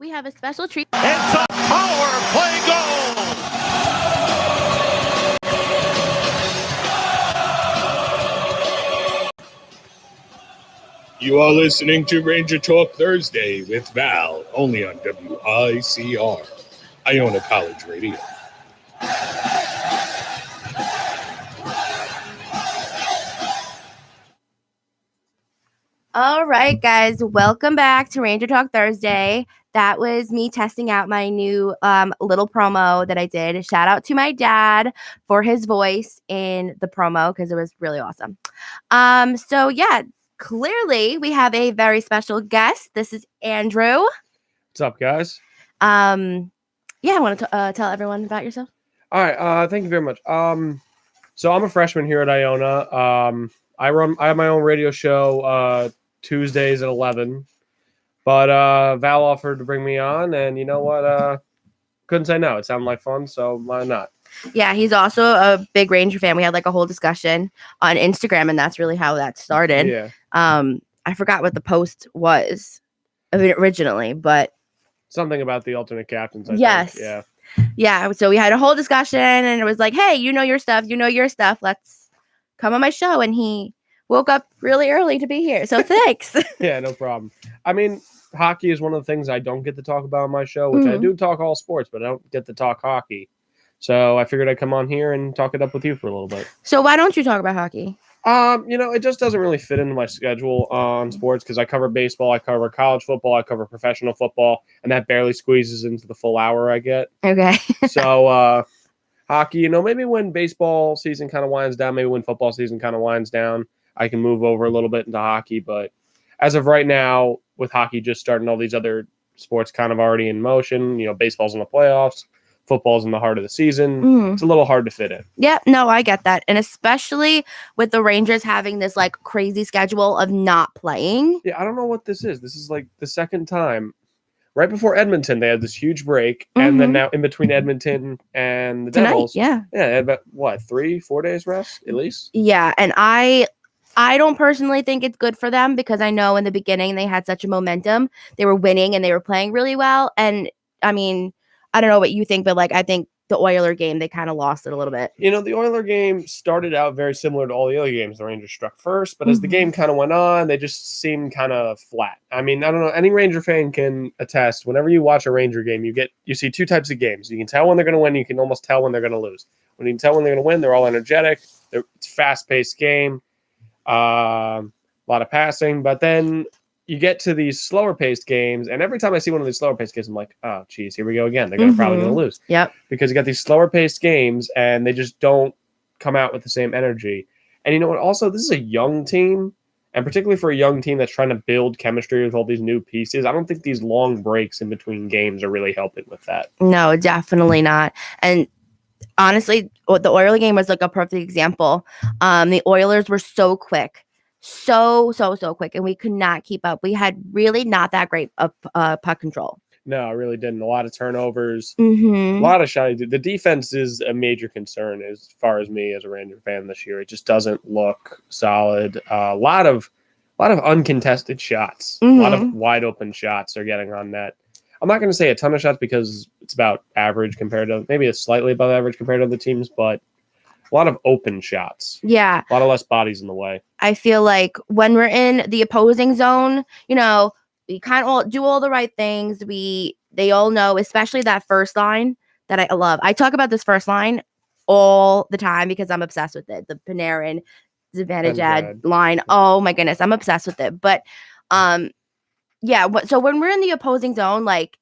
we have a special treat. It's a power play goal! You are listening to Ranger Talk Thursday with Val, only on WICR, Iona College Radio. All right, guys, welcome back to Ranger Talk Thursday. That was me testing out my new little promo that I did. Shout out to my dad for his voice in the promo because it was really awesome. So yeah, clearly we have a very special guest. This is Andrew. What's up, guys? Yeah, I want to tell everyone about yourself. All right, thank you very much. So I'm a freshman here at Iona. I have my own radio show Tuesdays at 11. But Val offered to bring me on, and you know what? Couldn't say no. It sounded like fun, so why not? Yeah, he's also a big Ranger fan. We had like a whole discussion on Instagram, and that's really how that started. Yeah. I forgot what the post was originally, but Something about the alternate captains, I yes. think. Yeah. Yeah, so we had a whole discussion, and it was like, hey, you know your stuff. Let's come on my show. And he woke up really early to be here. So thanks. Yeah, no problem. I mean, hockey is one of the things I don't get to talk about on my show, which I do talk all sports, but I don't get to talk hockey. So I figured I'd come on here and talk it up with you for a little bit. So why don't you talk about hockey? It just doesn't really fit into my schedule on sports because I cover baseball, I cover college football, I cover professional football, and that barely squeezes into the full hour I get. Okay. So hockey, maybe when baseball season kind of winds down, maybe when football season kind of winds down, I can move over a little bit into hockey. But as of right now, with hockey just starting, all these other sports kind of already in motion, baseball's in the playoffs. Football's in the heart of the season. It's a little hard to fit in. Yeah, no, I get that. And especially with the Rangers having this like crazy schedule of not playing. Yeah, I don't know what this is. This is like the second time. Right before Edmonton, they had this huge break. And then now in between Edmonton and the Devils. Yeah. Yeah, about 3-4 days rest at least? Yeah, and I don't personally think it's good for them because I know in the beginning they had such a momentum. They were winning and they were playing really well. And I mean, I don't know what you think, but like I think the Oiler game, they kind of lost it a little bit. The Oiler game started out very similar to all the other games the Rangers struck first, but as the game kind of went on, they just seemed kind of flat. I mean, I don't know, any Ranger fan can attest. Whenever you watch a Ranger game, you see two types of games. You can tell when they're going to win, you can almost tell when they're going to lose. When you can tell when they're going to win, they're all energetic. It's a fast-paced game, a lot of passing, but then you get to these slower paced games, and every time I see one of these slower paced games, I'm like, oh, geez, here we go again. They're probably going to lose. Yep. Because you got these slower paced games, and they just don't come out with the same energy. And you know what? Also, this is a young team, and particularly for a young team that's trying to build chemistry with all these new pieces, I don't think these long breaks in between games are really helping with that. No, definitely not. And honestly, the Oilers game was like a perfect example. The Oilers were so quick. So quick, and we could not keep up. We had really not that great puck control. No, I really didn't. A lot of turnovers, a Mm-hmm. lot of shots. The defense is a major concern as far as me as a Ranger fan this year. It just doesn't look solid. A lot of uncontested shots. A lot of wide open shots are getting on net. I'm not going to say a ton of shots because it's about average compared to maybe a slightly above average compared to other teams, but a lot of open shots. Yeah. A lot of less bodies in the way. I feel like when we're in the opposing zone, we kind of all do all the right things. They all know, especially that first line that I love. I talk about this first line all the time because I'm obsessed with it. The Panarin, Zibanejad line. Oh my goodness, I'm obsessed with it. But yeah. So when we're in the opposing zone, like,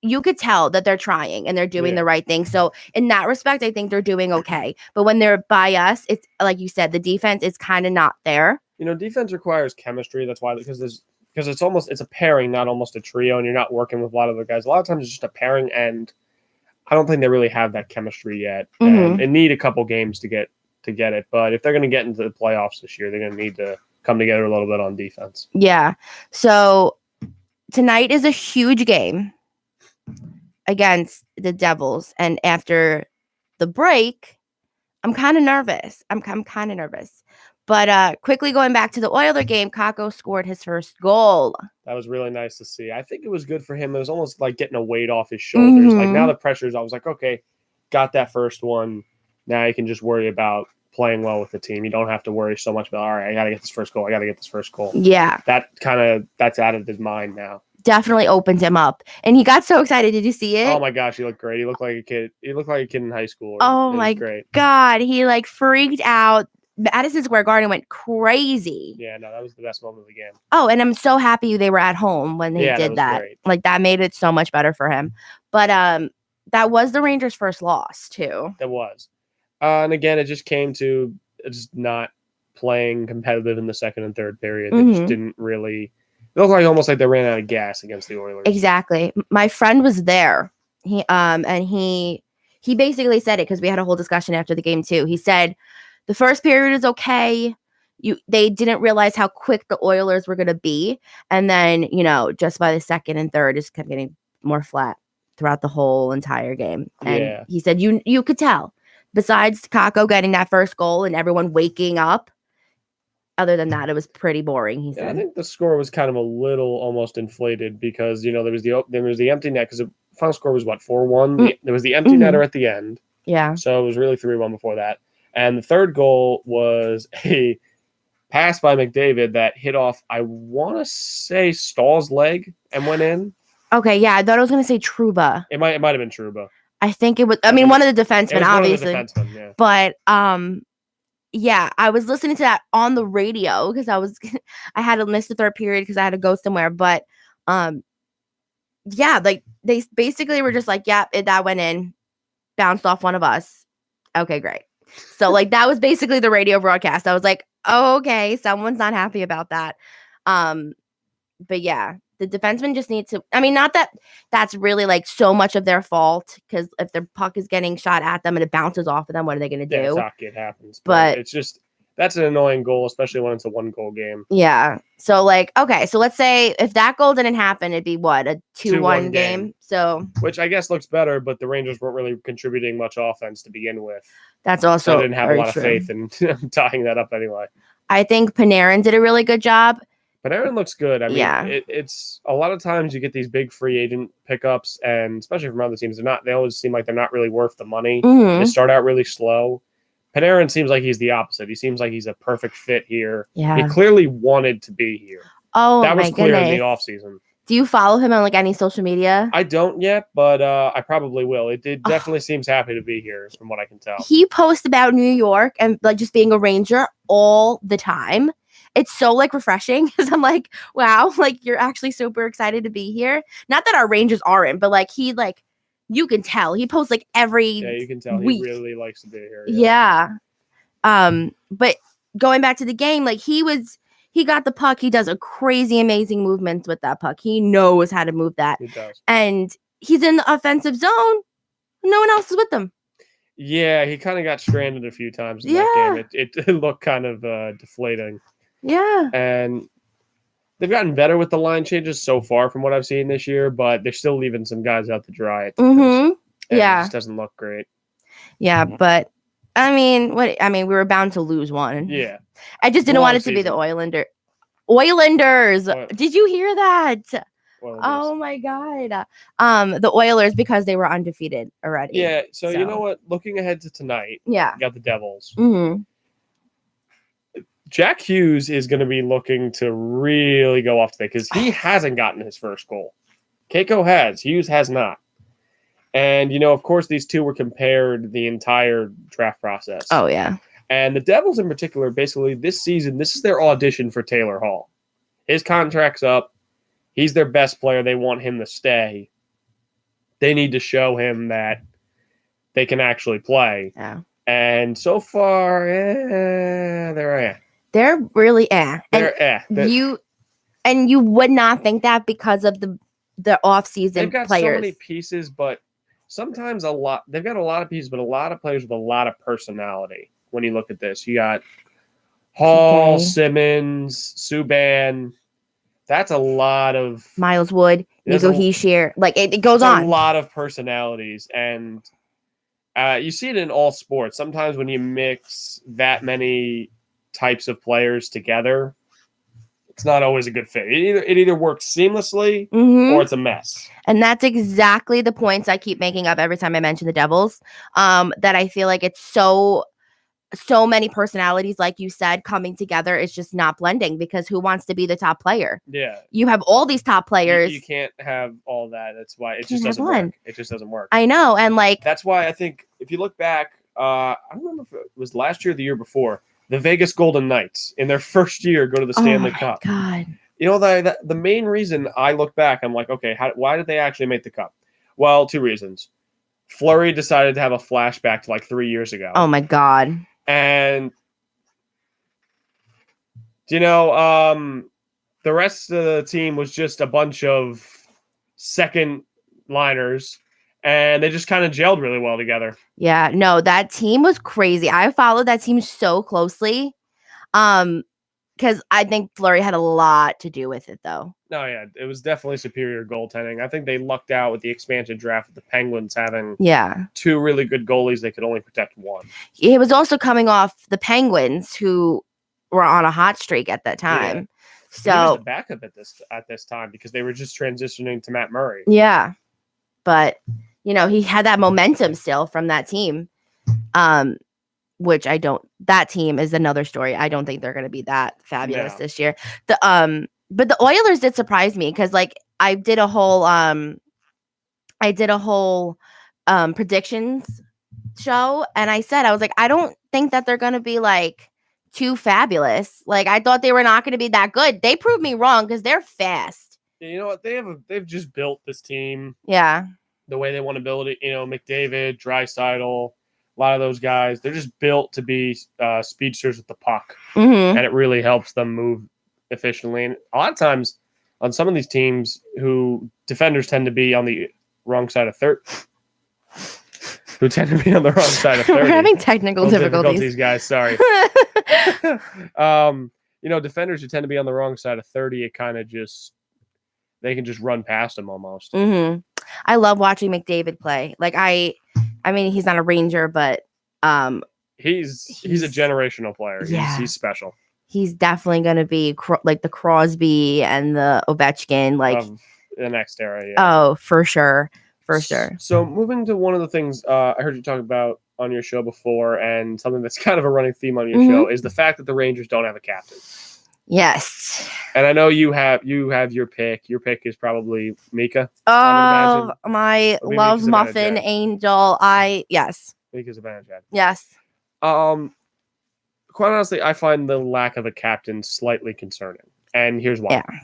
you could tell that they're trying and they're doing the right thing. So in that respect, I think they're doing okay. But when they're by us, it's like you said, the defense is kind of not there. Defense requires chemistry. That's why, because it's a pairing, not almost a trio, and you're not working with a lot of the guys. A lot of times it's just a pairing, and I don't think they really have that chemistry yet. And they need a couple games to get it. But if they're going to get into the playoffs this year, they're going to need to come together a little bit on defense. Yeah. So tonight is a huge game against the Devils, and after the break, I'm kind of nervous. I'm kind of nervous, But quickly going back to the Oiler game, Kako scored his first goal. That was really nice to see. I think it was good for him. It was almost like getting a weight off his shoulders. Like now the pressure's, I was like, okay, got that first one. Now you can just worry about playing well with the team. You don't have to worry so much about, all right, I got to get this first goal. Yeah. That's out of his mind now. Definitely opened him up. And he got so excited. Did you see it? Oh my gosh, he looked great. He looked like a kid. He looked like a kid in high school. Oh my God. He like freaked out. Madison Square Garden went crazy. Yeah, no, that was the best moment of the game. Oh, and I'm so happy they were at home when they did that. Great. Like that made it so much better for him. But that was the Rangers' first loss too. That was. And again, it just came to just not playing competitive in the second and third period. They just didn't really. It looked like almost like they ran out of gas against the Oilers. Exactly. My friend was there. He basically said it because we had a whole discussion after the game too. He said the first period is okay. They didn't realize how quick the Oilers were going to be, and then just by the second and third, just kept getting more flat throughout the whole entire game. And he said you could tell. Besides Kako getting that first goal and everyone waking up, other than that, it was pretty boring. He said. I think the score was kind of a little almost inflated because there was the empty net because the final score was 4-1. There was the empty netter at the end. Yeah. So it was really 3-1 before that. And the third goal was a pass by McDavid that hit off, I want to say, Stahl's leg and went in. Okay, yeah, I thought I was going to say Trouba. It might have been Trouba. I think it was. I mean, one of the defensemen, obviously. One of the defensemen, yeah. But yeah, I was listening to that on the radio because I had to miss the third period because I had to go somewhere. But yeah, like they basically were just like, yeah, that went in, bounced off one of us. Okay, great. So like that was basically the radio broadcast. I was like, oh, okay, someone's not happy about that. But yeah, the defensemen just need to. I mean, not that that's really like so much of their fault because if their puck is getting shot at them and it bounces off of them, what are they going to do? Yeah, it's hockey, it happens. But it's just that's an annoying goal, especially when it's a 1-goal game. Yeah. So like, okay, so let's say if that goal didn't happen, it'd be what, a 2-1 game. So which I guess looks better, but the Rangers weren't really contributing much offense to begin with. That's also so I didn't have a lot of faith in tying that up anyway. I think Panarin did a really good job. Panarin looks good. I mean, it's a lot of times you get these big free agent pickups, and especially from other teams, they always seem like they're not really worth the money. They start out really slow. Panarin seems like he's the opposite. He seems like he's a perfect fit here. Yeah. He clearly wanted to be here. Oh, that was clear in the offseason. Do you follow him on like any social media? I don't yet, but I probably will. It definitely seems happy to be here, from what I can tell. He posts about New York and like just being a Ranger all the time. It's so like refreshing because I'm like, wow, like you're actually super excited to be here. Not that our Rangers aren't, but like you can tell he posts like every you can tell week. He really likes to be here. Yeah. But going back to the game, like he got the puck. He does a crazy, amazing movements with that puck. He knows how to move that. He does. And he's in the offensive zone. No one else is with him. Yeah, he kind of got stranded a few times in that game. It looked kind of deflating. Yeah. And they've gotten better with the line changes so far from what I've seen this year, but they're still leaving some guys out to dry. Yeah. It just doesn't look great. Yeah, but I mean, we were bound to lose one. Yeah. I just didn't want it to be the Oilanders. Did you hear that? Oh my God. The Oilers because they were undefeated already. Yeah. So you know what? Looking ahead to tonight, you got the Devils. Mm-hmm. Jack Hughes is going to be looking to really go off today because he hasn't gotten his first goal. Keiko has. Hughes has not. And, of course, these two were compared the entire draft process. Oh, yeah. And the Devils in particular, basically this season, this is their audition for Taylor Hall. His contract's up. He's their best player. They want him to stay. They need to show him that they can actually play. Yeah. And so far, they're They're really You would not think that because of the off-season They've got players. so many pieces, but sometimes they've got a lot of pieces, but a lot of players with a lot of personality. When you look at this, you got Hall, Simmons, Subban. That's a lot of Miles Wood, Nico Hischier. Like it goes on. A lot of personalities, and you see it in all sports. Sometimes when you mix that many types of players together, it's not always a good fit. It either works seamlessly or it's a mess. And that's exactly the points I keep making up every time I mention the Devils. That I feel like it's so many personalities, like you said, coming together is just not blending, because who wants to be the top player? Yeah. You have all these top players. You can't have all that. That's why it Can't just have doesn't one. work. It just doesn't work. I know. And like, That's why I think if you look back, I don't remember if it was last year or the year before, the Vegas Golden Knights in their first year go to the Stanley Cup. God. You know, the main reason I look back, I'm like, okay, why did they actually make the cup? Well, two reasons. Fleury decided to have a flashback to like 3 years ago. Oh my God. And, you know, the rest of the team was just a bunch of second liners, and they just kind of gelled really well together. Yeah, no, that team was crazy. I followed that team so closely. Because I think Fleury had a lot to do with it, though. No, yeah, it was definitely superior goaltending. I think they lucked out with the expansion draft with the Penguins having two really good goalies. They could only protect one. It was also coming off the Penguins, who were on a hot streak at that time. Yeah. So he was the backup at this time because they were just transitioning to Matt Murray. Yeah, but you know, he had that momentum still from that team. Which I don't. That team is another story. I don't think they're going to be that fabulous this year. But the Oilers did surprise me, because like I did a whole predictions show, and I said, I was like, I don't think that they're going to be like too fabulous. Like, I thought they were not going to be that good. They proved me wrong, because they're fast. Yeah, you know what? They've just built this team. Yeah. The way they want to build it, you know, McDavid, Draisaitl, a lot of those guys, they're just built to be speedsters with the puck, and it really helps them move efficiently. And a lot of times on some of these teams, who defenders tend to be on the wrong side of 30, who tend to be on the wrong side of 30. We're having technical difficulties, guys. Sorry. You know, defenders who tend to be on the wrong side of 30, it kind of just, they can just run past them almost. I love watching McDavid play. Like I mean, he's not a Ranger, but he's a generational player. He's special. He's definitely going to be like the Crosby and the Ovechkin, like of the next era. Yeah. Oh, for sure. For sure. So moving to one of the things I heard you talk about on your show before, and something that's kind of a running theme on your show, is the fact that the Rangers don't have a captain. Yes. And I know you have your pick. Your pick is probably Mika. Oh, my love muffin angel. Yes. Mika's a Vanjad. Yes. Quite honestly, I find the lack of a captain slightly concerning. And here's why. Yeah.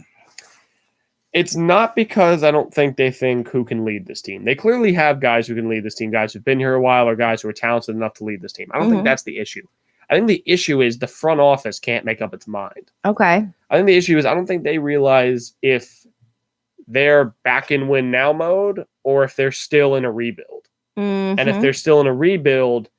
It's not because I don't think they think who can lead this team. They clearly have guys who can lead this team, guys who've been here a while, or guys who are talented enough to lead this team. I don't think that's the issue. I think the issue is the front office can't make up its mind. Okay. I think the issue is I don't think they realize if they're back in win now mode or if they're still in a rebuild. And if they're still in a rebuild,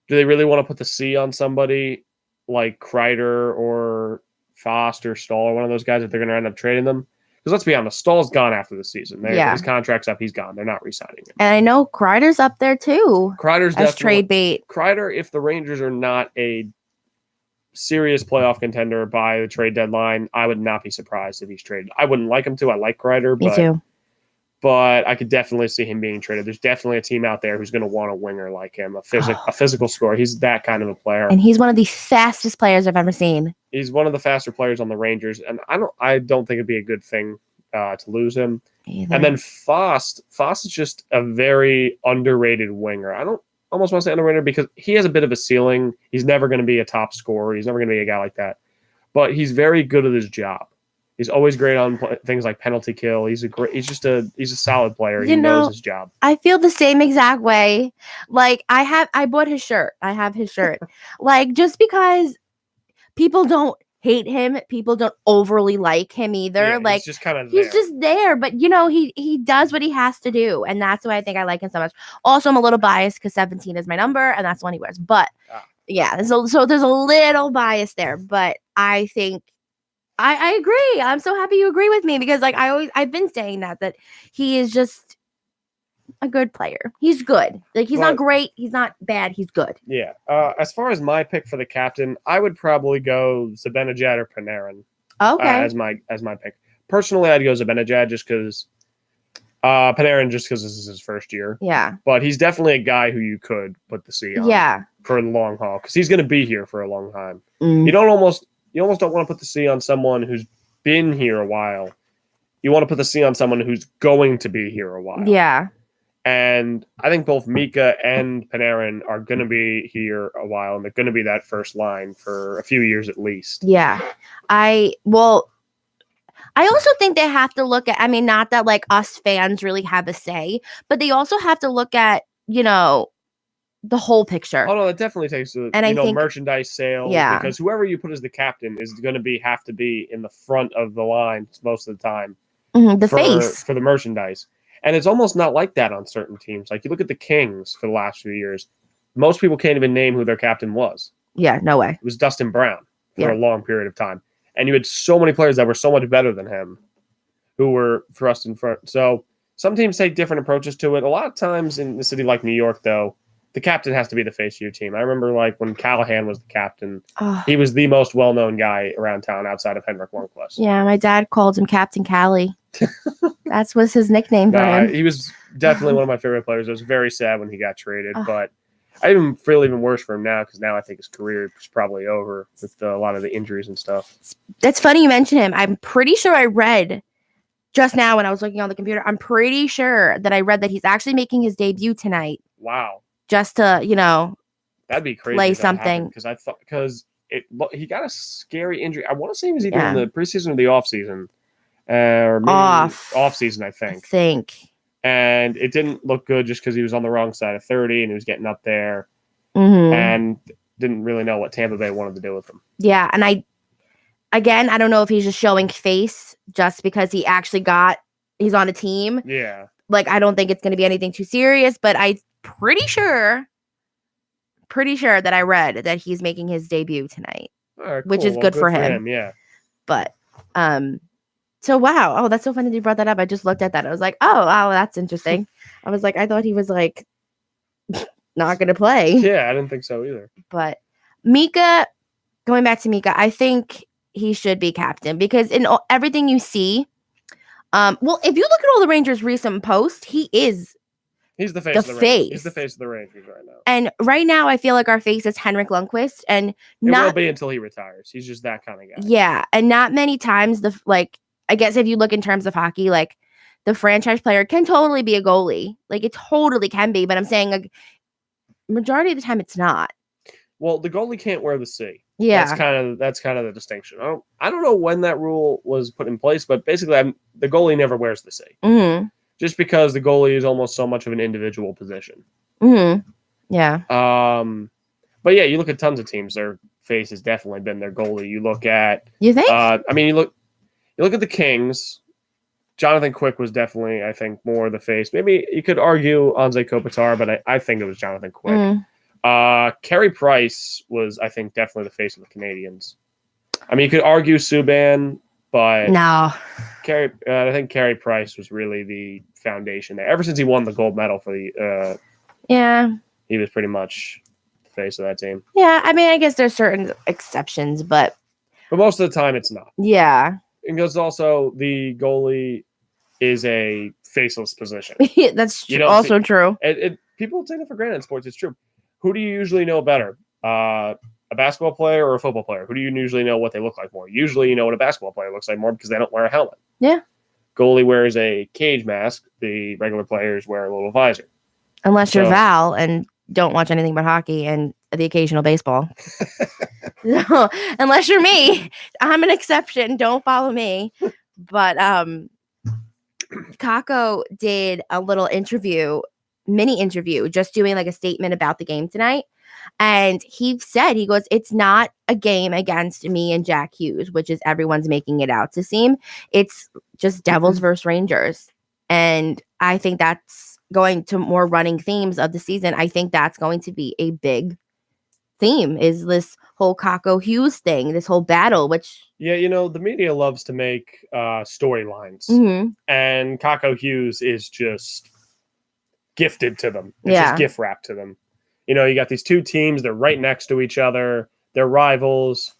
do they really want to put the C on somebody like Kreider or Fost or Stahl or one of those guys if they're going to end up trading them? Because let's be honest, Stahl's gone after the season. His contract's up. He's gone. They're not re-signing him. And I know Kreider's up there too. Kreider's as trade bait. Kreider, if the Rangers are not a serious playoff contender by the trade deadline, I would not be surprised if he's traded. I wouldn't like him to. I like Kreider. Me too. But I could definitely see him being traded. There's definitely a team out there who's going to want a winger like him, a physical scorer. He's that kind of a player. And he's one of the fastest players I've ever seen. He's one of the faster players on the Rangers, and I don't think it'd be a good thing to lose him. Either. And then Fost is just a very underrated winger. I don't almost want to say underrated because he has a bit of a ceiling. He's never going to be a top scorer. He's never going to be a guy like that. But he's very good at his job. He's always great on things like penalty kill. He's a solid player. He knows his job. I feel the same exact way. Like I bought his shirt. I have his shirt. Like just because people don't hate him, people don't overly like him either. Yeah, like he's just kind of he's just there, but you know he does what he has to do, and that's why I think I like him so much. Also, I'm a little biased because 17 is my number, and that's the one he wears. But yeah, so there's a little bias there, but I think. I agree. I'm so happy you agree with me because like I've been saying that he is just a good player. He's good. Like he's not But- great. He's not bad. He's good. Yeah. As far as my pick for the captain, I would probably go Zibanejad or Panarin Okay. as my pick. Personally, I'd go Zibanejad just because Panarin just because this is his first year. Yeah. But he's definitely a guy who you could put the C on Yeah. for the long haul because he's going to be here for a long time. Mm. You almost don't want to put the C on someone who's been here a while. You want to put the C on someone who's going to be here a while. Yeah. And I think both Mika and Panarin are going to be here a while, and they're going to be that first line for a few years at least. Yeah. I also think they have to look at, I mean, not that like us fans really have a say, but they also have to look at, the whole picture. Oh no, it definitely takes a And I think- merchandise sales. Yeah. Because whoever you put as the captain is going to have to be in the front of the line most of the time. The face. For the merchandise. And it's almost not like that on certain teams. Like you look at the Kings for the last few years, most people can't even name who their captain was. Yeah, no way. It was Dustin Brown for Yeah. a long period of time. And you had so many players that were so much better than him who were thrust in front. So some teams take different approaches to it. A lot of times in a city like New York, though, the captain has to be the face of your team. I remember like when Callahan was the captain, Oh, he was the most well-known guy around town outside of Henrik Lundqvist. yeah, my dad called him Captain Callie. That was his nickname for him. He was definitely one of my favorite players. It was very sad when he got traded, Oh. but I even feel even worse for him now because now I think his career is probably over with a lot of the injuries and stuff. That's funny you mention him. I'm pretty sure I read just now when I was looking on the computer. I'm pretty sure that I read that he's actually making his debut tonight Wow. just to, That'd be crazy. Play something. Because he got a scary injury. I want to say he was either Yeah. in the preseason or the offseason. Or maybe off season, I I think. think. And it didn't look good just because he was on the wrong side of 30 and he was getting up there Mhm. and didn't really know what Tampa Bay wanted to do with him. Yeah, and I don't know if he's just showing face just because he's on a team. Yeah. Like, I don't think it's going to be anything too serious, but I'm pretty sure that I read that he's making his debut tonight. All right, Which cool. is Well, good for him. Yeah. But, so wow. Oh, that's so funny that you brought that up. I just looked at that. I was like, oh, wow, that's interesting. I was like, I thought he was like not going to play. Yeah, I didn't think so either. But Mika, going back to Mika, I think he should be captain because in everything you see, well, if you look at all the Rangers' recent posts, he's the face The of the Rangers. He's face. the face of the Rangers right now. and right now I feel like our face is Henrik Lundqvist, and It will not be until he retires. He's just that kind of guy. yeah, and not many times I guess if you look in terms of hockey, like the franchise player can totally be a goalie, like it totally can be, but I'm saying like majority of the time it's not. Well, the goalie can't wear the C. Yeah, That's kind of the distinction. I don't know when that rule was put in place, but basically, the goalie never wears the C, mm-hmm. just because the goalie is almost so much of an individual position. Mm-hmm. Yeah, But yeah, you look at tons of teams. Their face has definitely been their goalie. You look at, you think? you look at the Kings. Jonathan Quick was definitely, I think, more the face. Maybe you could argue Anze Kopitar, but I think it was Jonathan Quick. Mm. Carey Price was, I think, definitely the face of the Canadians. I mean, you could argue Subban, but No. I think Carey Price was really the foundation there. Ever since he won the gold medal for the, Yeah. he was pretty much the face of that team. Yeah. I mean, I guess there's certain exceptions, but But most of the time, it's not. yeah. Because also the goalie is a faceless position. That's You don't also true. People take it for granted in sports. It's true. Who do you usually know better? A basketball player or a football player? Who do you usually know what they look like more? Usually you know what a basketball player looks like more because they don't wear a helmet. Yeah. Goalie wears a cage mask. The regular players wear a little visor. Unless you're So- Val and don't watch anything but hockey and the occasional baseball. So, unless you're me, I'm an exception. Don't follow me. But Kako did a little mini interview, just doing like a statement about the game tonight. And he goes, it's not a game against me and Jack Hughes, which is everyone's making it out to seem. It's just Devils versus Rangers. And I think that's going to more running themes of the season. I think that's going to be a big theme, is this whole Kako Hughes thing, this whole battle, which Yeah, the media loves to make storylines. mhm, And Kako Hughes is just gifted to them. It's just gift wrapped to them. You know, you got these two teams. They're right next to each other. They're rivals.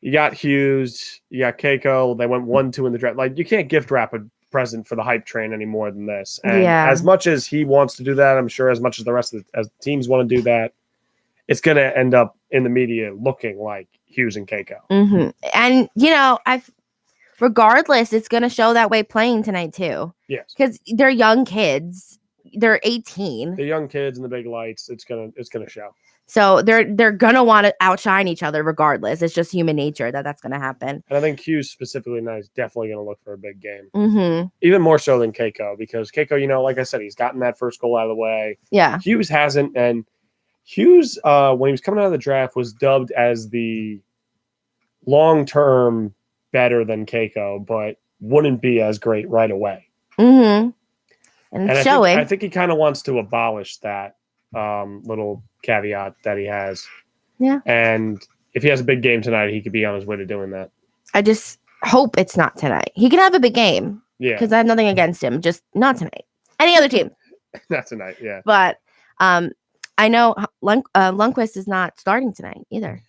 You got Hughes. You got Keiko. They went 1-2 in the draft. Like, you can't gift wrap a present for the hype train any more than this. And as much as he wants to do that, I'm sure as much as the rest of the teams want to do that, it's going to end up in the media looking like Hughes and Keiko. Mm-hmm. And, you know, regardless, it's going to show that way playing tonight too. Yes. Because they're young kids. They're 18. The young kids and the big lights, it's gonna show. So they're gonna want to outshine each other regardless. It's just human nature that's gonna happen. And I think Hughes specifically now is definitely gonna look for a big game. Mm-hmm. Even more so than Keiko, because Keiko, you know, like I said, he's gotten that first goal out of the way. Yeah. Hughes hasn't, and Hughes, when he was coming out of the draft, was dubbed as the long-term better than Keiko, but wouldn't be as great right away. Mm-hmm. And it's showing. I think he kind of wants to abolish that little caveat that he has. Yeah. And if he has a big game tonight, he could be on his way to doing that. I just hope it's not tonight. He can have a big game. Yeah. Because I have nothing against him. Just not tonight. Any other team. Not tonight, yeah. But I know Lundqvist is not starting tonight either.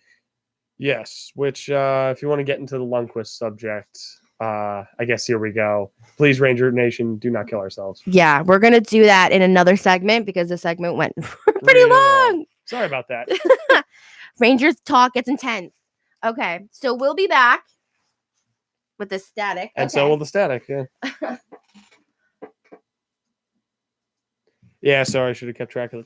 Yes, which if you want to get into the Lundqvist subject, I guess here we go. Please, Ranger Nation, do not kill ourselves. Yeah, we're going to do that in another segment because the segment went pretty long. Sorry about that. Rangers talk gets intense. Okay, so we'll be back with the static. And so will the static, yeah. Yeah, sorry, I should have kept track of the